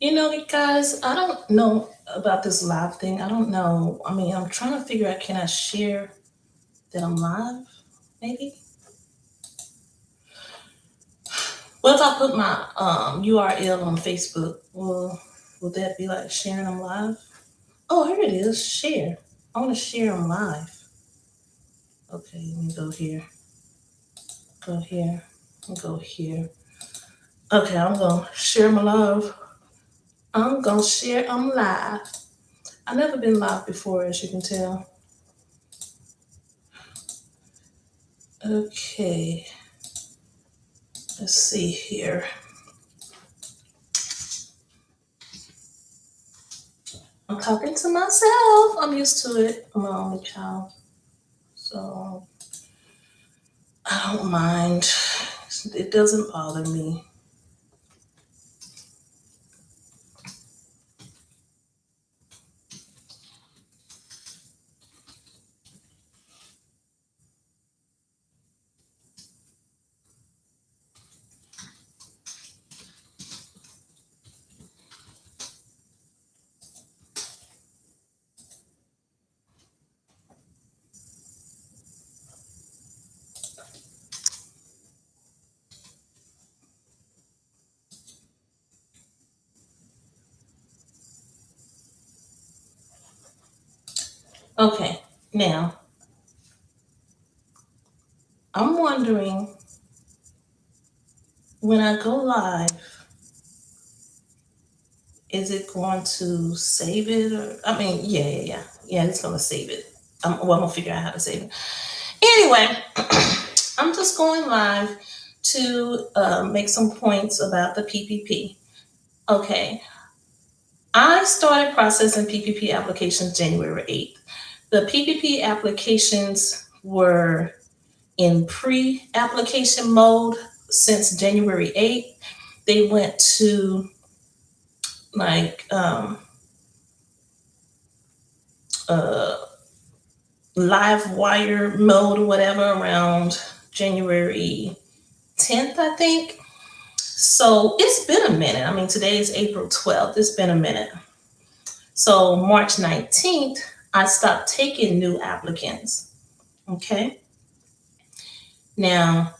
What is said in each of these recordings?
Guys, I don't know about this live thing. I don't know. I mean, I'm trying to figure out, can I share that I'm live? Maybe. What if I put my URL on Facebook? Will that be like sharing them live? Oh, here it is. Share. I want to share them live. Okay, let me go here. Go here. Go here. Okay, I'm gonna share my live. I'm gonna share them live. I've never been live before, as you can tell. Okay, let's see here. I'm talking to myself. I'm used to it. I'm my only child. So I don't mind. It doesn't bother me. Okay, now I'm wondering, when I go live, is it going to save it? Or I mean, yeah, it's going to save it. I'm gonna figure out how to save it. Anyway, I'm just going live to make some points about the PPP. Okay, I started processing PPP applications January 8th. The PPP applications were in pre-application mode since January 8th. They went to like uh, live wire mode or whatever around January 10th, I think. So it's been a minute. I mean, today is April 12th. It's been a minute. So March 19th, I stopped taking new applicants. Okay. Now,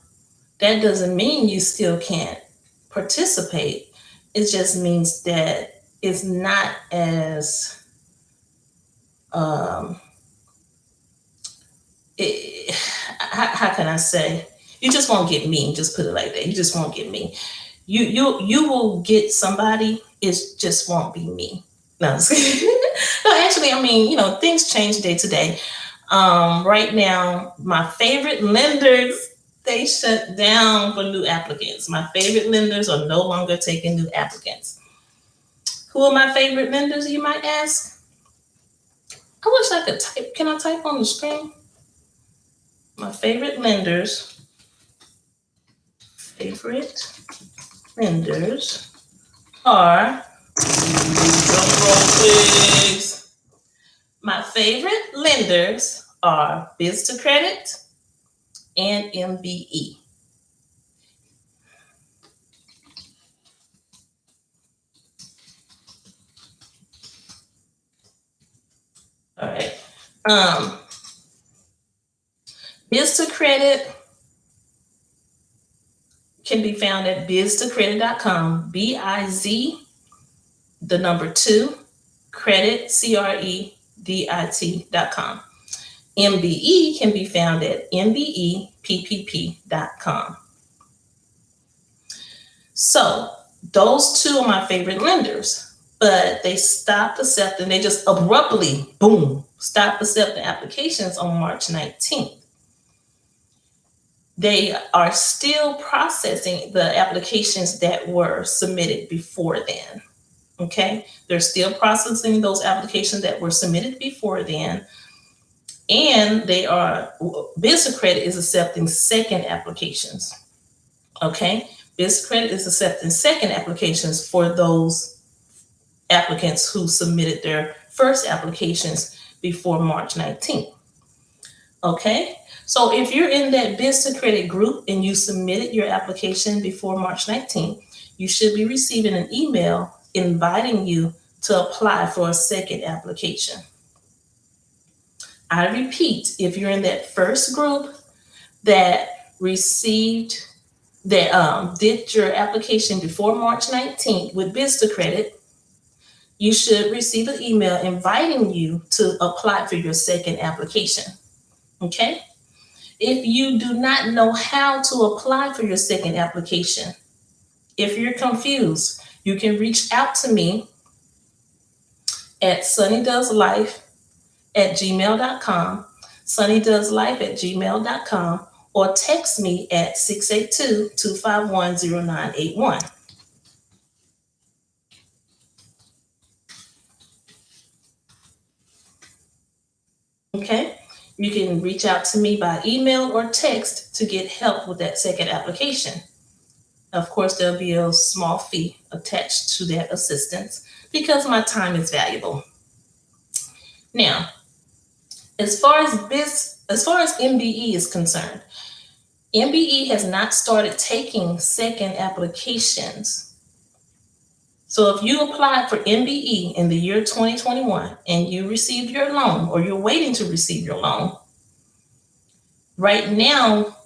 that doesn't mean you still can't participate. It just means that it's not as um, how can I say? You just won't get me. Just put it like that. You just won't get me. You will get somebody. It just won't be me. No, no. Actually, I mean, things change day to day. Right now, my favorite lenders, they shut down for new applicants. My favorite lenders are no longer taking new applicants. Who are my favorite lenders, you might ask? I wish I could type. Can I type on the screen? My favorite lenders are, drum roll please. My favorite lenders are Biz to Credit and MBE. All right. Biz to Credit can be found at biz2credit.com. BIZ, the number 2, credit, CREDIT.com. MBE can be found at mbeppp.com. So those two are my favorite lenders, but they stopped accepting. They just abruptly, boom, stopped accepting applications on March 19th. They are still processing the applications that were submitted before then. Okay, they're still processing those applications that were submitted before then. And Biz Credit is accepting second applications. Okay, Biz Credit is accepting second applications for those applicants who submitted their first applications before March 19th. Okay, so if you're in that Biz Credit group and you submitted your application before March 19th, you should be receiving an email inviting you to apply for a second application. I repeat, if you're in that first group that did your application before March 19th with Vista Credit, you should receive an email inviting you to apply for your second application. Okay? If you do not know how to apply for your second application, if you're confused, you can reach out to me at sunnydoeslife@gmail.com, sunnydoeslife@gmail.com, or text me at 682-251-0981. Okay? You can reach out to me by email or text to get help with that second application. Of course, there'll be a small fee attached to that assistance because my time is valuable. Now, as far as MBE is concerned, MBE has not started taking second applications. So if you applied for MBE in the year 2021 and you received your loan, or you're waiting to receive your loan, right now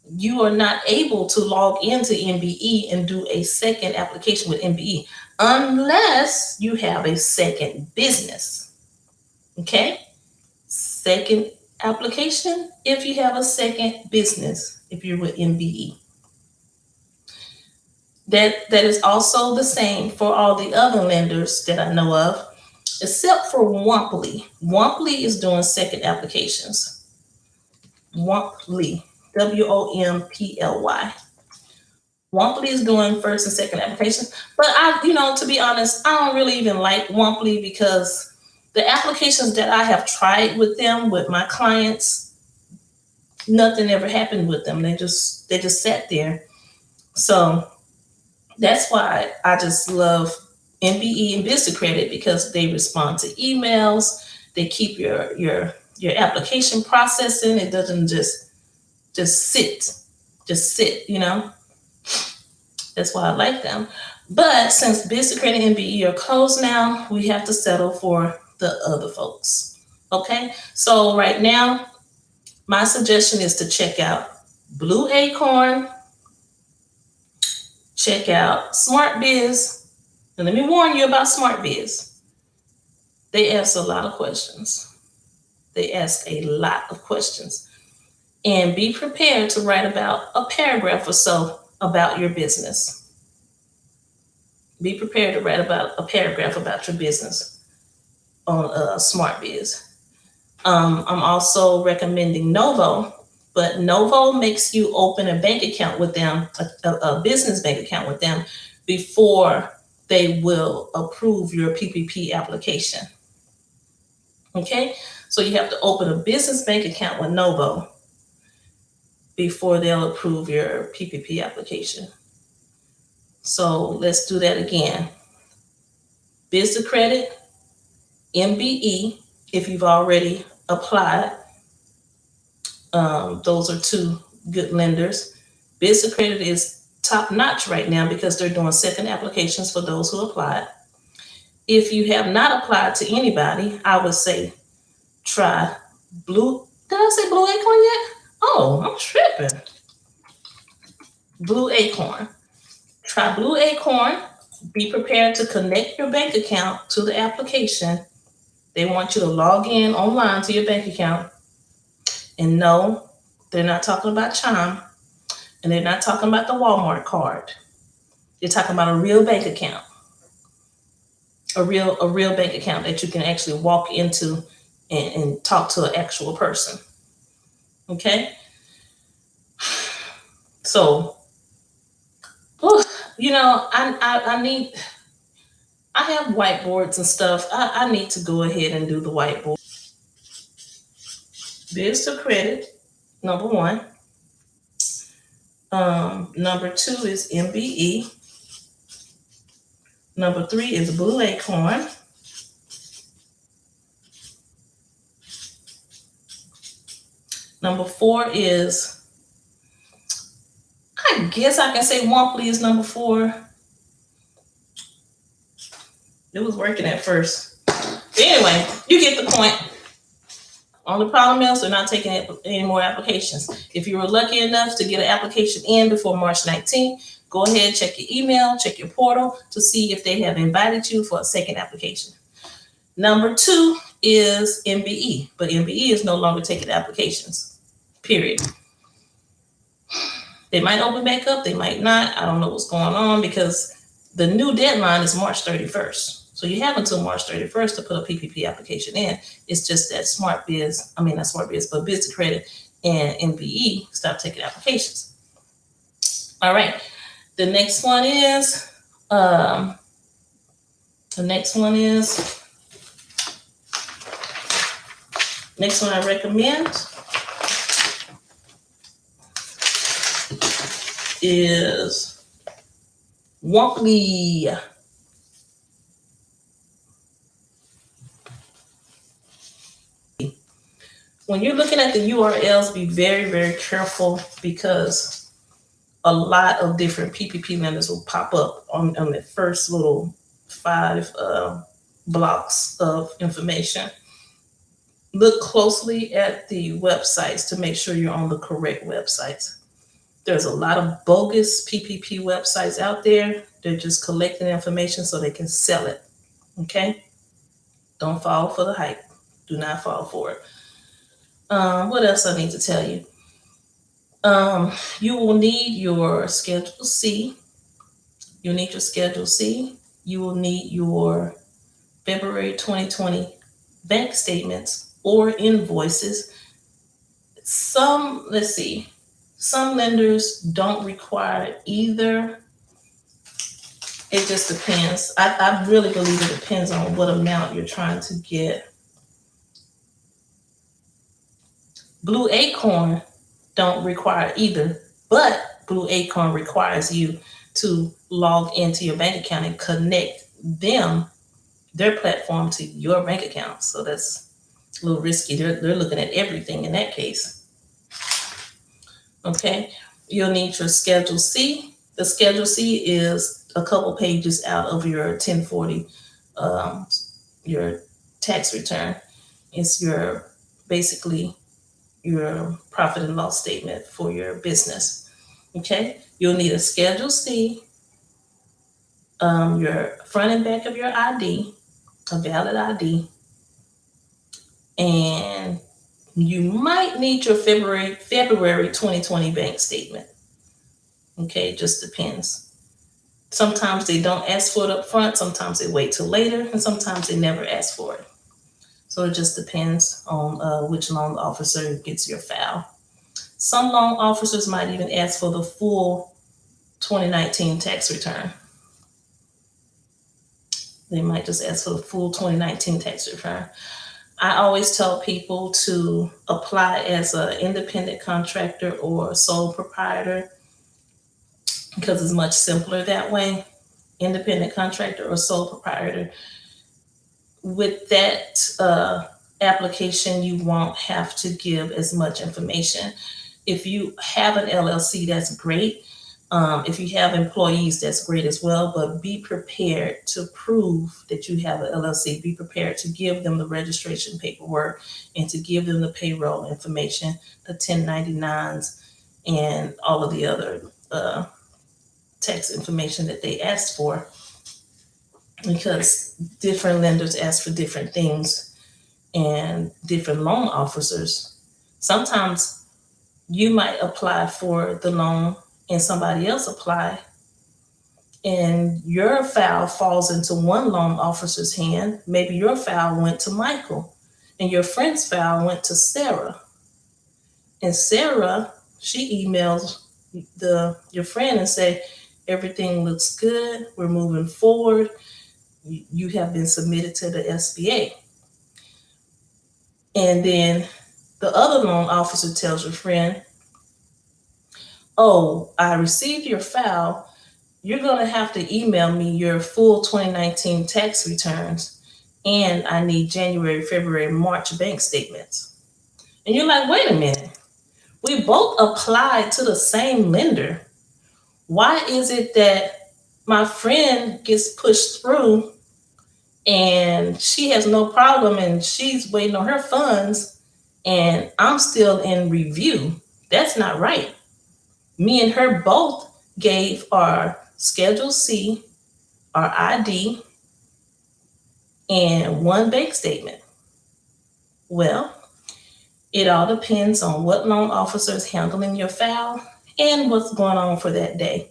you are not able to log into MBE and do a second application with MBE unless you have a second business. Okay? Second application if you have a second business, if you're with MBE. That is also the same for all the other lenders that I know of, except for Womply. Womply is doing second applications. Womply, Womply. Womply is doing first and second applications. But to be honest, I don't really even like Womply because the applications that I have tried with them, with my clients, nothing ever happened with them. They just sat there. So that's why I just love MBE and Vista Credit, because they respond to emails. They keep your application processing. It doesn't just sit. That's why I like them. But since Vista Credit and MBE are closed now, we have to settle for the other folks. Okay, so right now, my suggestion is to check out Blue Acorn, check out SmartBiz. And let me warn you about SmartBiz. They ask a lot of questions. And be prepared to write about a paragraph or so about your business. Be prepared to write about a paragraph about your business on SmartBiz. I'm also recommending Novo, but Novo makes you open a bank account with them, a business bank account with them, before they will approve your PPP application. Okay, so you have to open a business bank account with Novo before they'll approve your PPP application. So let's do that again. Vista Credit, MBE, if you've already applied. Those are two good lenders. Vista Credit is top notch right now because they're doing second applications for those who applied. If you have not applied to anybody, I would say try did I say Blue Acorn yet? Oh, I'm tripping. Blue Acorn. Try Blue Acorn. Be prepared to connect your bank account to the application. They want you to log in online to your bank account. And no, they're not talking about Chime, and they're not talking about the Walmart card. They're talking about a real bank account. A real bank account that you can actually walk into and talk to an actual person. Okay? So, I have whiteboards and stuff. I need to go ahead and do the whiteboard. Vista Credit, number 1. Number 2 is MBE. Number 3 is Blue Acorn. Number 4 is, I guess I can say Womply is number 4. It was working at first. Anyway, you get the point. Only problem is they're not taking any more applications. If you were lucky enough to get an application in before March 19th, go ahead, check your email, check your portal to see if they have invited you for a second application. Number 2 is MBE, but MBE is no longer taking applications, period. They might open back up, they might not. I don't know what's going on because the new deadline is March 31st. So you have until March 31st to put a PPP application in. It's just that but Biz to Credit and MBE stop taking applications. All right. The next one I recommend is Wonkly. When you're looking at the URLs, be very, very careful because a lot of different PPP lenders will pop up on the first little 5 blocks of information. Look closely at the websites to make sure you're on the correct websites. There's a lot of bogus PPP websites out there. They're just collecting information so they can sell it. Okay? Don't fall for the hype. Do not fall for it. What else I need to tell you? You will need your Schedule C. You'll need your Schedule C. You will need your February 2020 bank statements or invoices. Some lenders don't require either. It just depends. I really believe it depends on what amount you're trying to get. Blue Acorn don't require either, but Blue Acorn requires you to log into your bank account and connect their platform to your bank account. So that's a little risky. They're looking at everything in that case. Okay, you'll need your Schedule C. The Schedule C is a couple pages out of your 1040, your tax return. It's basically your profit and loss statement for your business. Okay, you'll need a Schedule C, your front and back of your ID, a valid ID, and you might need your February 2020 bank statement. Okay, it just depends. Sometimes they don't ask for it up front, sometimes they wait till later, and sometimes they never ask for it. So it just depends on which loan officer gets your file. Some loan officers might even ask for the full 2019 tax return. They might just ask for the full 2019 tax return. I always tell people to apply as an independent contractor or a sole proprietor because it's much simpler that way. Independent contractor or sole proprietor. With that application, you won't have to give as much information. If you have an LLC, that's great. If you have employees, that's great as well, but be prepared to prove that you have an LLC. Be prepared to give them the registration paperwork and to give them the payroll information, the 1099s, and all of the other tax information that they asked for, because different lenders ask for different things and different loan officers. Sometimes you might apply for the loan and somebody else apply, and your file falls into one loan officer's hand. Maybe your file went to Michael and your friend's file went to Sarah. And Sarah, she emails your friend and say, everything looks good, we're moving forward, you have been submitted to the SBA. And then the other loan officer tells your friend, oh, I received your file. You're going to have to email me your full 2019 tax returns, and I need January, February, March bank statements. And you're like, wait a minute. We both applied to the same lender. Why is it that my friend gets pushed through and she has no problem and she's waiting on her funds and I'm still in review. That's not right. Me and her both gave our Schedule C, our ID, and one bank statement. Well, it all depends on what loan officer is handling your file and what's going on for that day.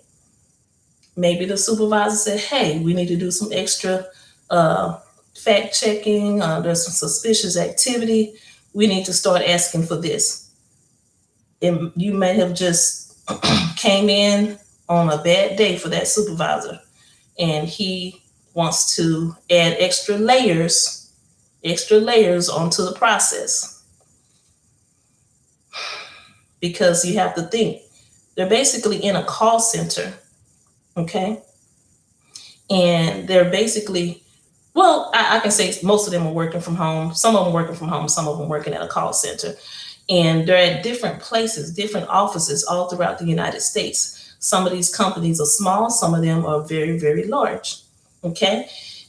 Maybe the supervisor said, hey, we need to do some extra uh, fact checking. There's some suspicious activity. We need to start asking for this. And you may have just came in on a bad day for that supervisor, and he wants to add extra layers onto the process, because you have to think they're basically in a call center, okay? And they're basically, well, I can say most of them are working from home. Some of them working from home, some of them working at a call center. And they're at different places, different offices all throughout the United States. Some of these companies are small, some of them are very, very large, okay?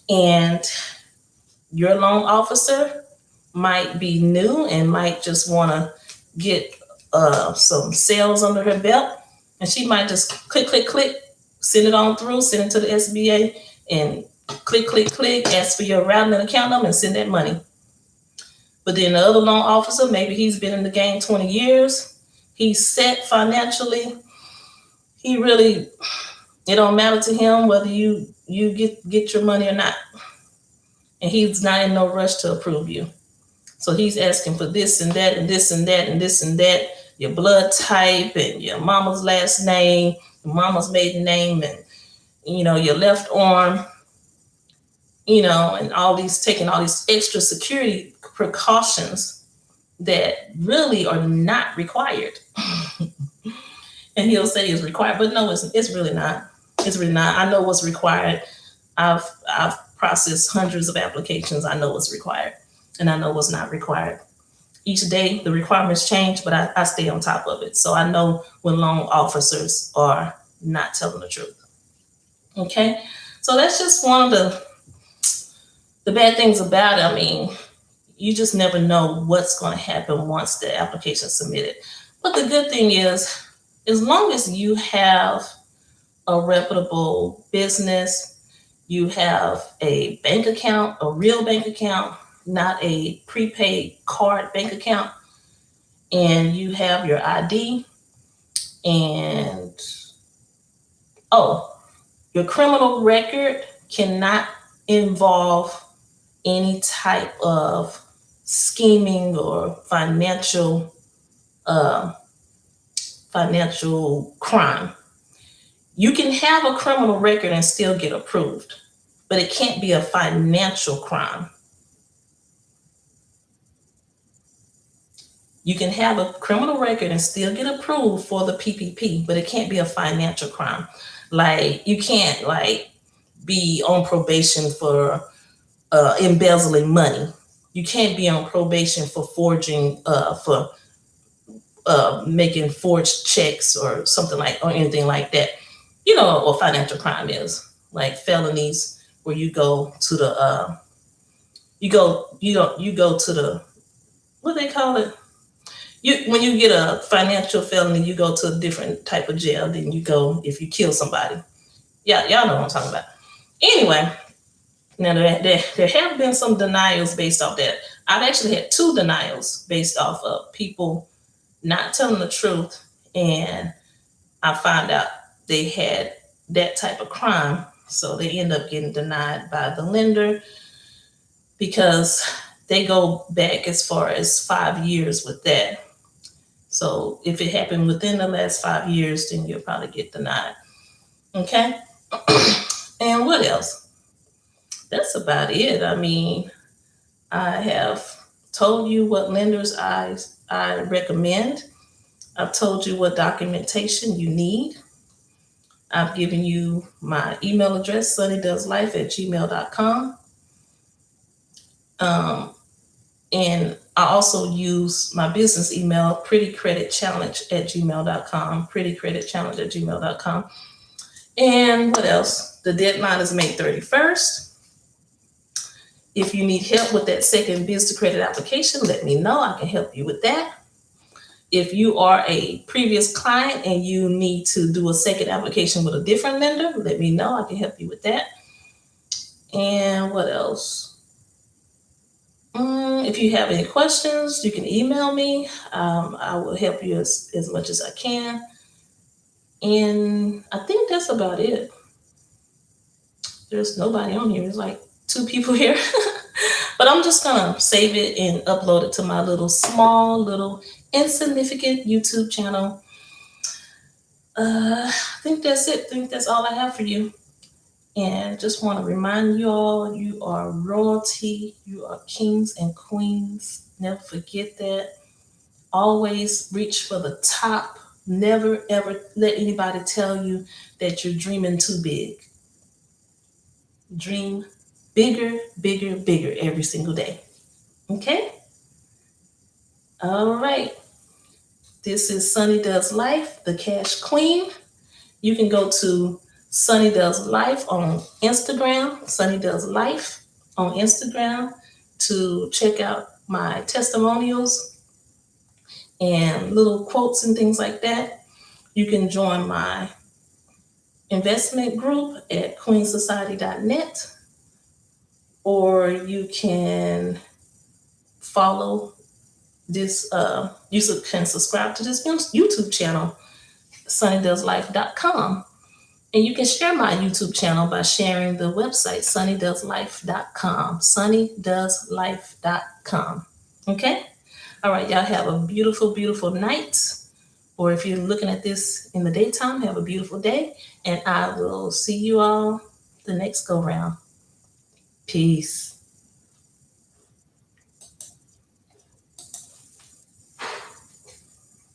And your loan officer might be new and might just want to get some sales under her belt. And she might just click, click, click, send it on through, send it to the SBA, and click, click, click, ask for your routing and account number and send that money. But then the other loan officer, maybe he's been in the game 20 years. He's set financially. He really, it don't matter to him whether you get your money or not. And he's not in no rush to approve you. So he's asking for this and that and this and that and this and that, your blood type and your mama's last name, your mama's maiden name, and your left arm, and taking all these extra security precautions that really are not required. And he'll say it's required, but no, it's really not. It's really not. I know what's required. I've processed hundreds of applications. I know what's required, and I know what's not required. Each day the requirements change, but I stay on top of it. So I know when loan officers are not telling the truth. Okay, so that's just one of the bad things about it. I mean, you just never know what's going to happen once the application is submitted. But the good thing is, as long as you have a reputable business, you have a bank account, a real bank account, not a prepaid card bank account, and you have your ID, and your criminal record cannot involve any type of scheming or financial crime. You can have a criminal record and still get approved, but it can't be a financial crime. You can have a criminal record and still get approved for the PPP, but it can't be a financial crime. Like, you can't be on probation for embezzling money. You can't be on probation for forging, for making forged checks or something or anything like that. You know what financial crime is, like felonies where you go to the you go to the, what they call it? When you get a financial felony, you go to a different type of jail than you go if you kill somebody. Yeah, y'all know what I'm talking about. Anyway, now there have been some denials based off that. I've actually had 2 denials based off of people not telling the truth, and I found out they had that type of crime, so they end up getting denied by the lender because they go back as far as 5 years with that. So if it happened within the last 5 years, then you'll probably get denied. Okay. And what else? That's about it. I mean, I have told you what lenders I recommend. I've told you what documentation you need. I've given you my email address, sunnydoeslife@gmail.com. And I also use my business email, prettycreditchallenge@gmail.com, prettycreditchallenge@gmail.com. And what else? The deadline is May 31st. If you need help with that second biz to credit application, let me know. I can help you with that. If you are a previous client and you need to do a second application with a different lender, let me know. I can help you with that. And what else? If you have any questions, you can email me. I will help you as much as I can. And I think that's about it. There's nobody on here. It's like 2 people here. But I'm just gonna save it and upload it to my little small, little insignificant YouTube channel. I think that's it. I think that's all I have for you. And just want to remind you all, you are royalty. You are kings and queens. Never forget that. Always reach for the top. Never ever let anybody tell you that you're dreaming too big. Dream bigger, bigger, bigger every single day. Okay? All right. This is Sunny Does Life, the Cash Queen. You can go to Sunny Does Life on Instagram, Sunny Does Life on Instagram to check out my testimonials and little quotes and things like that. You can join my investment group at queensociety.net, or you can follow this, you can subscribe to this YouTube channel, sunnydoeslife.com. And you can share my YouTube channel by sharing the website, sunnydoeslife.com, sunnydoeslife.com. Okay? All right, y'all have a beautiful, beautiful night. Or if you're looking at this in the daytime, have a beautiful day. And I will see you all the next go round. Peace.